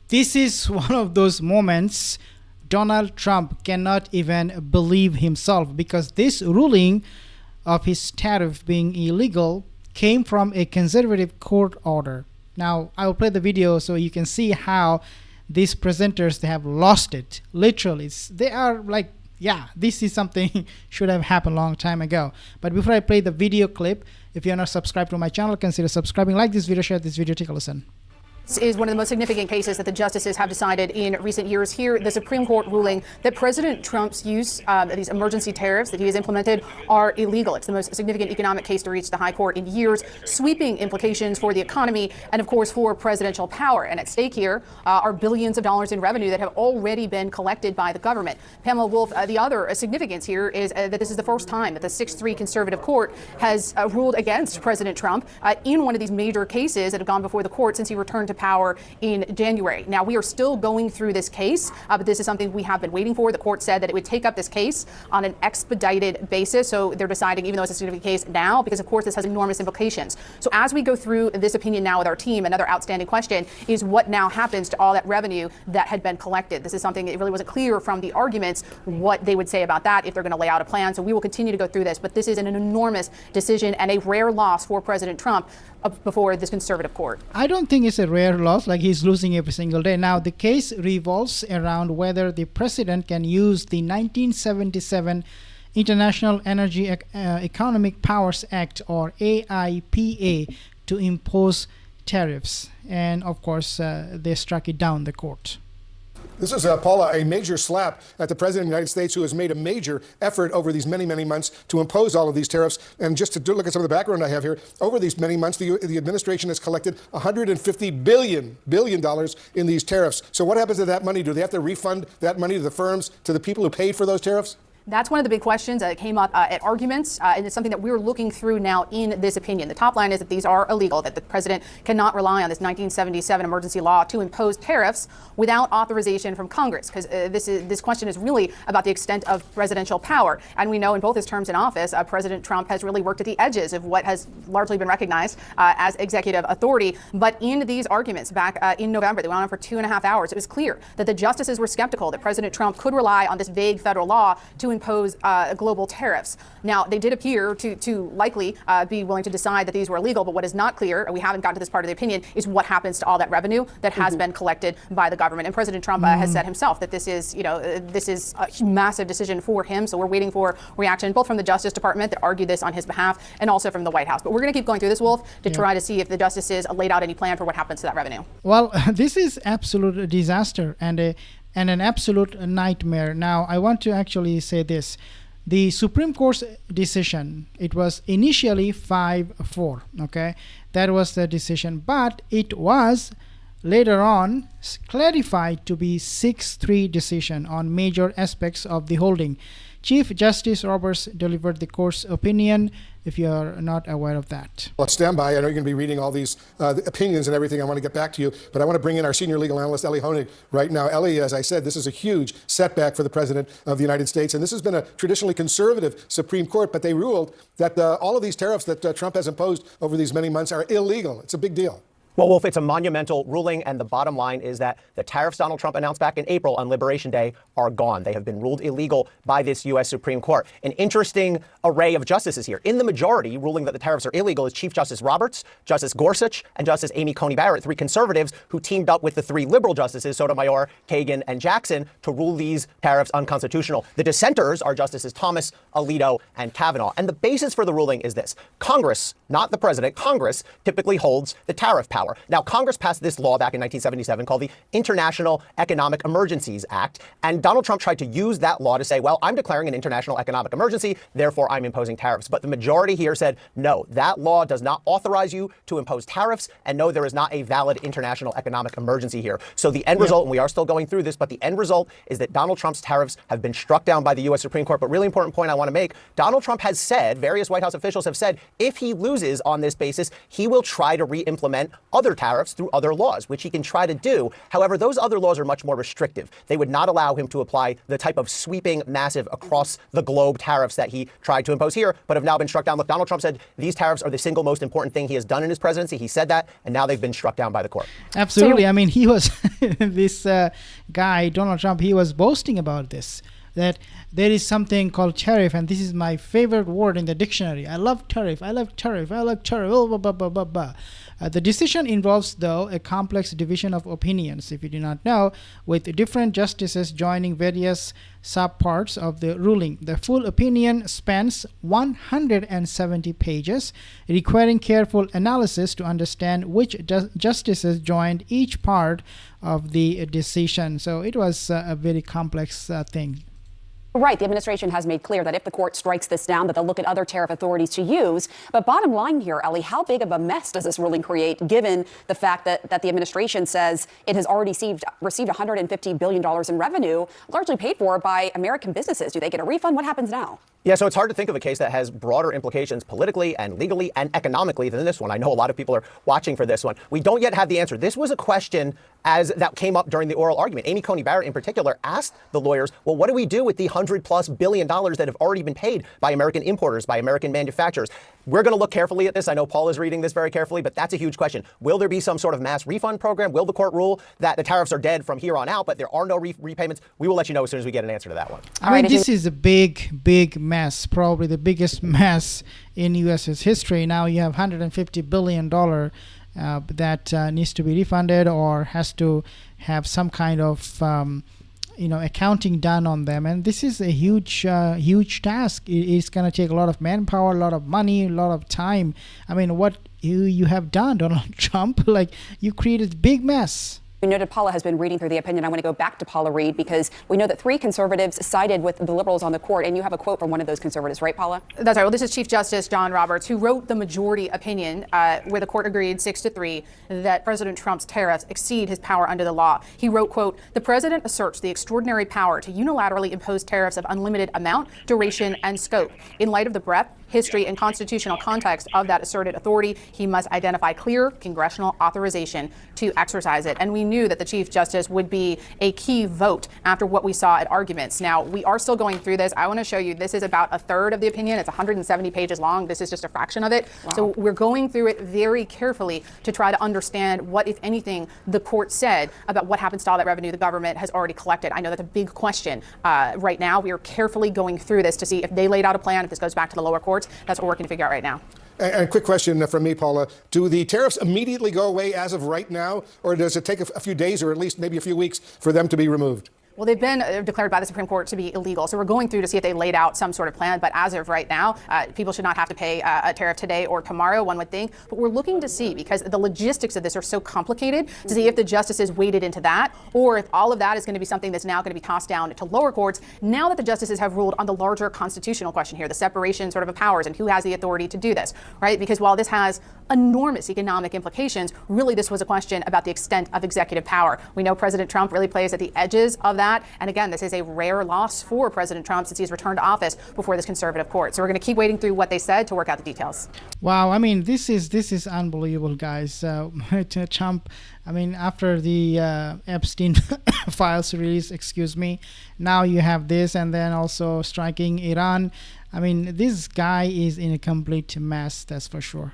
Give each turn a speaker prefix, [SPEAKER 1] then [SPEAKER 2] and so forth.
[SPEAKER 1] This is one of those moments Donald Trump cannot even believe himself, because this ruling of his tariff being illegal came from a conservative court order. Now, I will play the video so you can see how these presenters, they have lost it. Literally, they are like, yeah, this is something should have happened a long time ago. But before I play the video clip, if you're not subscribed to my channel, consider subscribing. Like this video, share this video, take a listen.
[SPEAKER 2] This is one of the most significant cases that the justices have decided in recent years. Here, the Supreme Court ruling that President Trump's use of these emergency tariffs that he has implemented are illegal. It's the most significant economic case to reach the high court in years, sweeping implications for the economy and, of course, for presidential power. And at stake here are billions of dollars in revenue that have already been collected by the government. Pamela Wolf, the other significance here is that this is the first time that the 6-3 conservative court has ruled against President Trump in one of these major cases that have gone before the court since he returned to power in January. Now, we are still going through this case, but this is something we have been waiting for. The court said that it would take up this case on an expedited basis. So they're deciding, even though it's a significant case now, because of course this has enormous implications. So as we go through this opinion now with our team, another outstanding question is what now happens to all that revenue that had been collected. This is something that really wasn't clear from the arguments what they would say about that, if they're going to lay out a plan. So we will continue to go through this, but this is an enormous decision and a rare loss for President Trump before this conservative court.
[SPEAKER 1] I don't think it's a rare loss, like he's losing every single day. Now, the case revolves around whether the president can use the 1977 International Energy Economic Powers Act, or AIPA, to impose tariffs. And of course, they struck it down, the court.
[SPEAKER 3] This is, Paula, a major slap at the President of the United States, who has made a major effort over these many, many months to impose all of these tariffs. And just to look at some of the background I have here, over these many months, the administration has collected $150 billion in these tariffs. So what happens to that money? Do they have to refund that money to the firms, to the people who paid for those tariffs?
[SPEAKER 2] That's one of the big questions that came up at arguments, and it's something that we're looking through now in this opinion. The top line is that these are illegal, that the president cannot rely on this 1977 emergency law to impose tariffs without authorization from Congress, because this question is really about the extent of presidential power. And we know in both his terms in office, President Trump has really worked at the edges of what has largely been recognized as executive authority. But in these arguments back in November, they went on for 2.5 hours, it was clear that the justices were skeptical that President Trump could rely on this vague federal law to impose global tariffs. Now, they did appear to likely be willing to decide that these were illegal, but what is not clear, and we haven't gotten to this part of the opinion, is what happens to all that revenue that has been collected by the government. And President Trump has said himself that this is a massive decision for him. So we're waiting for reaction both from the Justice Department that argued this on his behalf and also from the White House. But we're going to keep going through this, Wolf, to try to see if the justices laid out any plan for what happens to that revenue.
[SPEAKER 1] Well, this is absolute disaster and an absolute nightmare. Now, I want to actually say this. The Supreme Court's decision, it was initially 5-4, okay? That was the decision, but it was later on clarified to be 6-3 decision on major aspects of the holding. Chief Justice Roberts delivered the court's opinion, if you're not aware of that.
[SPEAKER 3] Well, stand by. I know you're going to be reading all these opinions and everything. I want to get back to you, but I want to bring in our senior legal analyst, Ellie Honig, right now. Ellie, as I said, this is a huge setback for the President of the United States, and this has been a traditionally conservative Supreme Court, but they ruled that all of these tariffs that Trump has imposed over these many months are illegal. It's a big deal.
[SPEAKER 4] Well, Wolf, it's a monumental ruling, and the bottom line is that the tariffs Donald Trump announced back in April on Liberation Day are gone. They have been ruled illegal by this U.S. Supreme Court. An interesting array of justices here. In the majority, ruling that the tariffs are illegal is Chief Justice Roberts, Justice Gorsuch, and Justice Amy Coney Barrett, 3 conservatives who teamed up with the 3 liberal justices, Sotomayor, Kagan, and Jackson, to rule these tariffs unconstitutional. The dissenters are Justices Thomas, Alito, and Kavanaugh. And the basis for the ruling is this. Congress, not the president, Congress typically holds the tariff power. Now, Congress passed this law back in 1977 called the International Economic Emergencies Act, and Donald Trump tried to use that law to say, well, I'm declaring an international economic emergency, therefore I'm imposing tariffs. But the majority here said, no, that law does not authorize you to impose tariffs, and no, there is not a valid international economic emergency here. So the end result, and we are still going through this, but the end result is that Donald Trump's tariffs have been struck down by the U.S. Supreme Court. But really important point I want to make, Donald Trump has said, various White House officials have said, if he loses on this basis, he will try to re-implement other other tariffs through other laws, which he can try to do. However, those other laws are much more restrictive. They would not allow him to apply the type of sweeping, massive, across the globe tariffs that he tried to impose here, but have now been struck down. Look, Donald Trump said these tariffs are the single most important thing he has done in his presidency. He said that, and now they've been struck down by the court.
[SPEAKER 1] Absolutely. I mean, he was this guy, Donald Trump, he was boasting about this, that there is something called tariff, and this is my favorite word in the dictionary. I love tariff. I love tariff. I like tariff. Blah, blah, blah, blah, blah. The decision involves, though, a complex division of opinions, if you do not know, with different justices joining various subparts of the ruling. The full opinion spans 170 pages, requiring careful analysis to understand which justices joined each part of the decision. So it was a very complex thing.
[SPEAKER 5] Right. The administration has made clear that if the court strikes this down, that they'll look at other tariff authorities to use. But bottom line here, Ellie, how big of a mess does this ruling create, given the fact that the administration says it has already received $150 billion in revenue, largely paid for by American businesses? Do they get a refund? What happens now?
[SPEAKER 4] Yeah, so it's hard to think of a case that has broader implications politically and legally and economically than this one. I know a lot of people are watching for this one. We don't yet have the answer. This was a question that came up during the oral argument. Amy Coney Barrett in particular asked the lawyers, well, what do we do with the $100+ billion that have already been paid by American importers, by American manufacturers? We're going to look carefully at this. I know Paul is reading this very carefully, but that's a huge question. Will there be some sort of mass refund program? Will the court rule that the tariffs are dead from here on out, but there are no repayments? We will let you know as soon as we get an answer to that one.
[SPEAKER 1] I mean, this is a big mess, probably the biggest mess in U.S.'s history. Now you have $150 billion that needs to be refunded or has to have some kind of accounting done on them, and this is a huge task. It's going to take a lot of manpower, a lot of money, a lot of time. I mean, what you have done, Donald Trump, like, you created a big mess.
[SPEAKER 5] We noted Paula has been reading through the opinion. I want to go back to Paula Reed because we know that 3 conservatives sided with the liberals on the court, and you have a quote from one of those conservatives, right, Paula?
[SPEAKER 2] That's right. Well, this is Chief Justice John Roberts, who wrote the majority opinion where the court agreed 6-3 that President Trump's tariffs exceed his power under the law. He wrote, quote, "The president asserts the extraordinary power to unilaterally impose tariffs of unlimited amount, duration, and scope. In light of the breadth, history, and constitutional context of that asserted authority, he must identify clear congressional authorization to exercise it." And we knew that the Chief Justice would be a key vote after what we saw at arguments. Now, we are still going through this. I want to show you, this is about a third of the opinion. It's 170 pages long. This is just a fraction of it. Wow. So we're going through it very carefully to try to understand what, if anything, the court said about what happens to all that revenue the government has already collected. I know that's a big question right now. We are carefully going through this to see if they laid out a plan, if this goes back to the lower courts. That's what we're working to figure out right now.
[SPEAKER 3] And a quick question from me, Paula. Do the tariffs immediately go away as of right now, or does it take a few days or at least maybe a few weeks for them to be removed?
[SPEAKER 2] Well, they've been declared by the Supreme Court to be illegal. So we're going through to see if they laid out some sort of plan. But as of right now, people should not have to pay a tariff today or tomorrow, one would think. But we're looking to see, because the logistics of this are so complicated, to see if the justices waded into that, or if all of that is going to be something that's now going to be tossed down to lower courts, now that the justices have ruled on the larger constitutional question here, the separation sort of powers and who has the authority to do this, right? Because while this has enormous economic implications, really this was a question about the extent of executive power. We know President Trump really plays at the edges of that. And again, this is a rare loss for President Trump since he's returned to office before this conservative court. So we're going to keep waiting through what they said to work out the details.
[SPEAKER 1] Wow, I mean, this is unbelievable, guys. Trump, I mean, after the Epstein files release, now you have this, and then also striking Iran. I mean, this guy is in a complete mess, that's for sure.